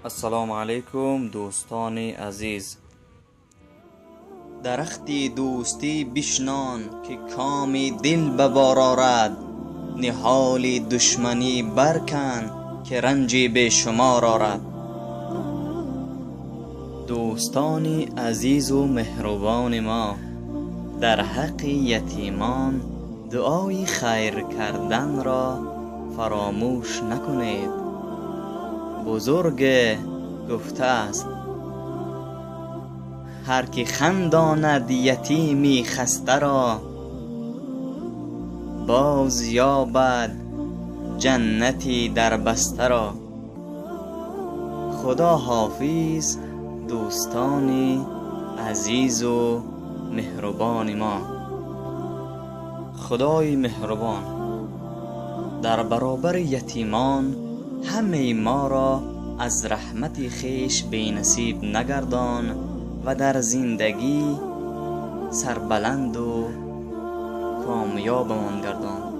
السلام علیکم دوستان عزیز. درختی دوستی بشنان که کام دل به بار آرد، نهال دشمنی برکن که رنج به شمار آرد. دوستان عزیز و مهربان ما، در حق یتیمان دعای خیر کردن را فراموش نکنید. بزرگ گفته است هر که خنداند یتیمی خسته را، باز یابد جنتی در بسته را. خدا حافظ دوستان عزیز و مهربان ما. خدای مهربان در برابر یتیمان همه ما را از رحمت خویش بی نصیب نگردان و در زندگی سربلند و کامیابمان گردان.